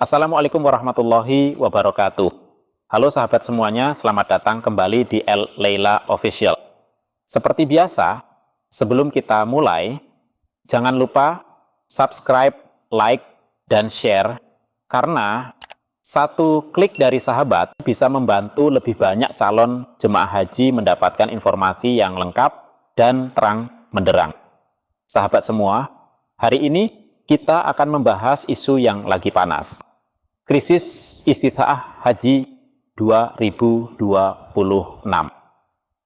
Assalamualaikum warahmatullahi wabarakatuh. Halo sahabat semuanya, selamat datang kembali di El Leila Official. Seperti biasa, sebelum kita mulai, jangan lupa subscribe, like, dan share, karena satu klik dari sahabat bisa membantu lebih banyak calon jemaah haji mendapatkan informasi yang lengkap dan terang menderang. Sahabat semua, hari ini kita akan membahas isu yang lagi panas. Krisis Istita'ah Haji 2026.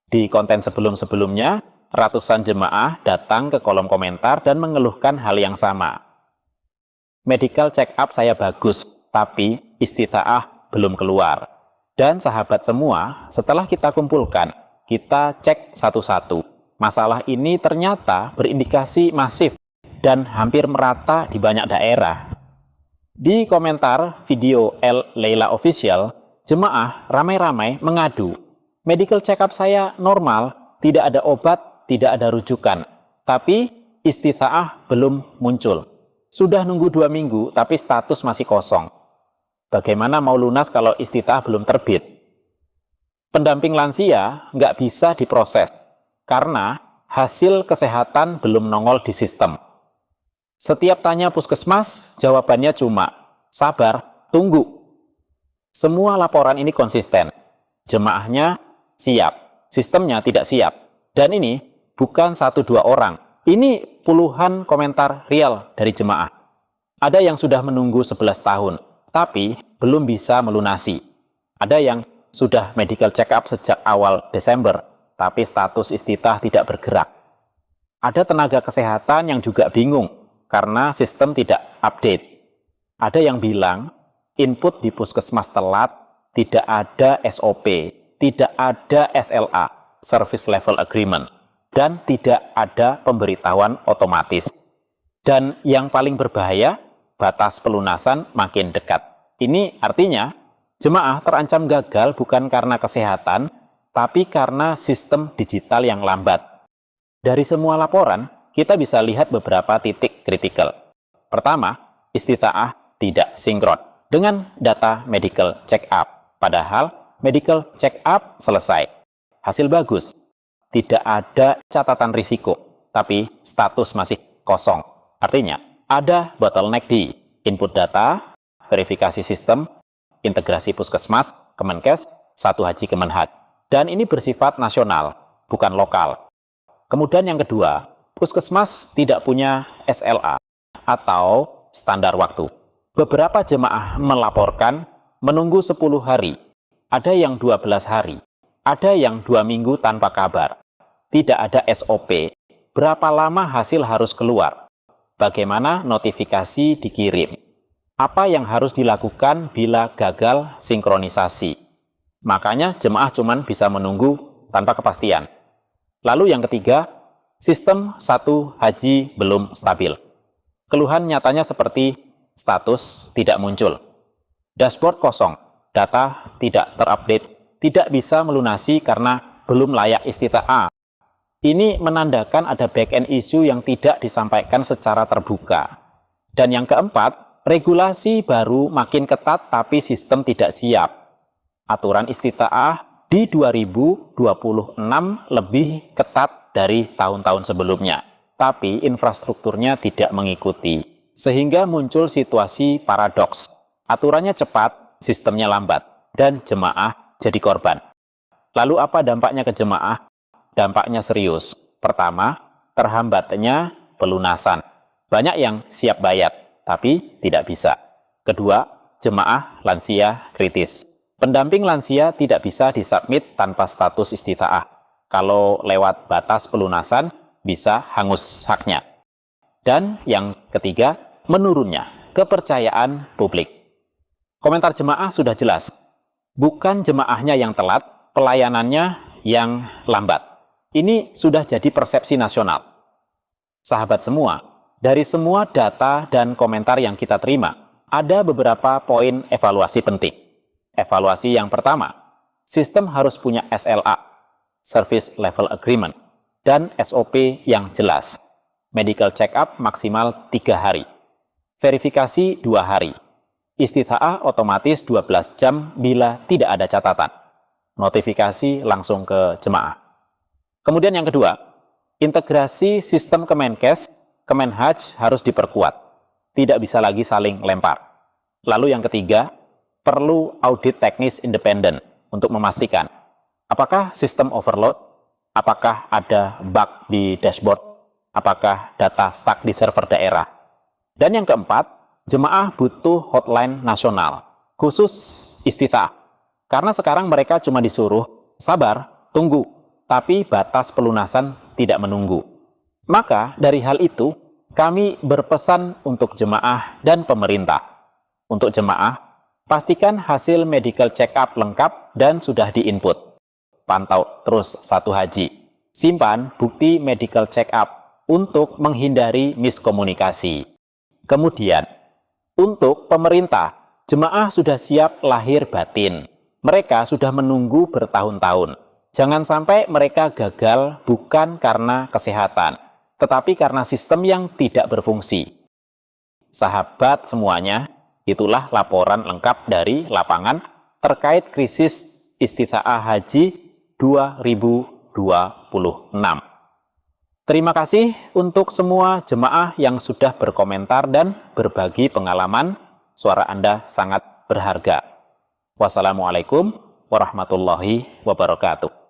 Di konten sebelum-sebelumnya, ratusan jemaah datang ke kolom komentar dan mengeluhkan hal yang sama. Medical check up saya bagus, tapi istita'ah belum keluar. Dan sahabat semua, setelah kita kumpulkan, kita cek satu-satu. Masalah ini ternyata berindikasi masif dan hampir merata di banyak daerah. Di komentar video El Leila Official, jemaah ramai-ramai mengadu, medical check up saya normal, tidak ada obat, tidak ada rujukan, tapi istita'ah belum muncul. Sudah nunggu 2 minggu, tapi status masih kosong. Bagaimana mau lunas kalau istita'ah belum terbit? Pendamping lansia nggak bisa diproses, karena hasil kesehatan belum nongol di sistem. Setiap tanya puskesmas, jawabannya cuma, sabar, tunggu. Semua laporan ini konsisten. Jemaahnya siap, sistemnya tidak siap. Dan ini bukan 1-2 orang. Ini puluhan komentar real dari jemaah. Ada yang sudah menunggu 11 tahun, tapi belum bisa melunasi. Ada yang sudah medical check up sejak awal Desember, tapi status istita'ah tidak bergerak. Ada tenaga kesehatan yang juga bingung, karena sistem tidak update. Ada yang bilang, input di puskesmas telat, tidak ada SOP, tidak ada SLA, Service Level Agreement, dan tidak ada pemberitahuan otomatis. Dan yang paling berbahaya, batas pelunasan makin dekat. Ini artinya, jemaah terancam gagal bukan karena kesehatan, tapi karena sistem digital yang lambat. Dari semua laporan, kita bisa lihat beberapa titik kritikal. Pertama, istita'ah tidak sinkron dengan data medical check up. Padahal medical check up selesai. Hasil bagus. Tidak ada catatan risiko, tapi status masih kosong. Artinya, ada bottleneck di input data, verifikasi sistem, integrasi puskesmas, Kemenkes, Satu Haji Kemenhaj. Dan ini bersifat nasional, bukan lokal. Kemudian yang kedua, puskesmas tidak punya SLA atau standar waktu. Beberapa jemaah melaporkan menunggu 10 hari, ada yang 12 hari, ada yang 2 minggu tanpa kabar. Tidak ada SOP, berapa lama hasil harus keluar, bagaimana notifikasi dikirim, apa yang harus dilakukan bila gagal sinkronisasi. Makanya jemaah cuman bisa menunggu tanpa kepastian. Lalu yang ketiga, sistem Satu Haji belum stabil. Keluhan nyatanya seperti status tidak muncul, dashboard kosong, data tidak terupdate, tidak bisa melunasi karena belum layak istita'ah. Ini menandakan ada back-end issue yang tidak disampaikan secara terbuka. Dan yang keempat, regulasi baru makin ketat tapi sistem tidak siap. Aturan istita'ah di 2026 lebih ketat dari tahun-tahun sebelumnya, tapi infrastrukturnya tidak mengikuti, sehingga muncul situasi paradoks. Aturannya cepat, sistemnya lambat, dan jemaah jadi korban. Lalu apa dampaknya ke jemaah? Dampaknya serius. Pertama, terhambatnya pelunasan. Banyak yang siap bayar, tapi tidak bisa. Kedua, jemaah lansia kritis. Pendamping lansia tidak bisa disubmit tanpa status istita'ah. Kalau lewat batas pelunasan, bisa hangus haknya. Dan yang ketiga, menurunnya kepercayaan publik. Komentar jemaah sudah jelas. Bukan jemaahnya yang telat, pelayanannya yang lambat. Ini sudah jadi persepsi nasional. Sahabat semua, dari semua data dan komentar yang kita terima, ada beberapa poin evaluasi penting. Evaluasi yang pertama, sistem harus punya SLA, Service Level Agreement, dan SOP yang jelas. Medical check up maksimal 3 hari. Verifikasi 2 hari. Istita'ah otomatis 12 jam bila tidak ada catatan. Notifikasi langsung ke jemaah. Kemudian yang kedua, integrasi sistem Kemenkes, Kemenhaj harus diperkuat. Tidak bisa lagi saling lempar. Lalu yang ketiga, perlu audit teknis independen untuk memastikan apakah sistem overload, apakah ada bug di dashboard, apakah data stuck di server daerah. Dan yang keempat, jemaah butuh hotline nasional, khusus istita'ah. Karena sekarang mereka cuma disuruh, sabar, tunggu, tapi batas pelunasan tidak menunggu. Maka dari hal itu, kami berpesan untuk jemaah dan pemerintah. Untuk jemaah, pastikan hasil medical check-up lengkap dan sudah diinput. Pantau terus satu haji. Simpan bukti medical check-up untuk menghindari miskomunikasi. Kemudian, untuk pemerintah, jemaah sudah siap lahir batin. Mereka sudah menunggu bertahun-tahun. Jangan sampai mereka gagal bukan karena kesehatan, tetapi karena sistem yang tidak berfungsi. Sahabat semuanya, itulah laporan lengkap dari lapangan terkait krisis istita'ah haji 2026. Terima kasih untuk semua jemaah yang sudah berkomentar dan berbagi pengalaman. Suara Anda sangat berharga. Wassalamualaikum warahmatullahi wabarakatuh.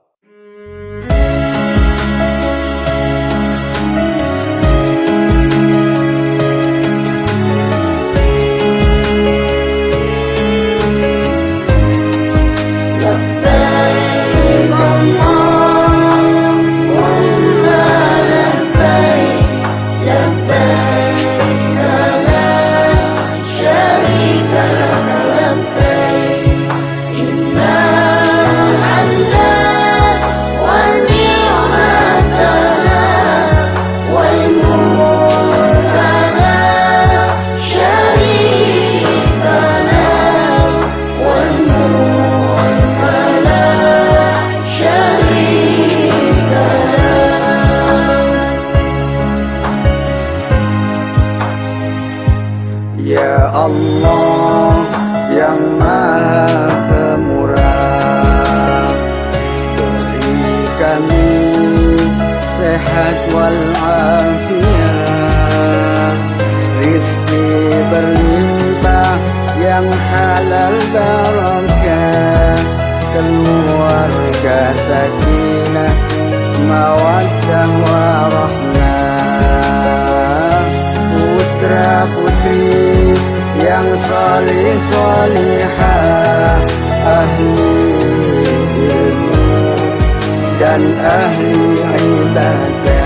Ya Allah yang Maha Pemurah, beri kami sehat walafiat, rizki berlimpah yang halal barakah, keluarga sakinah, mawaddah warahmah, putra putri yang salih salihah, ahli ilmu dan ahli ibadah.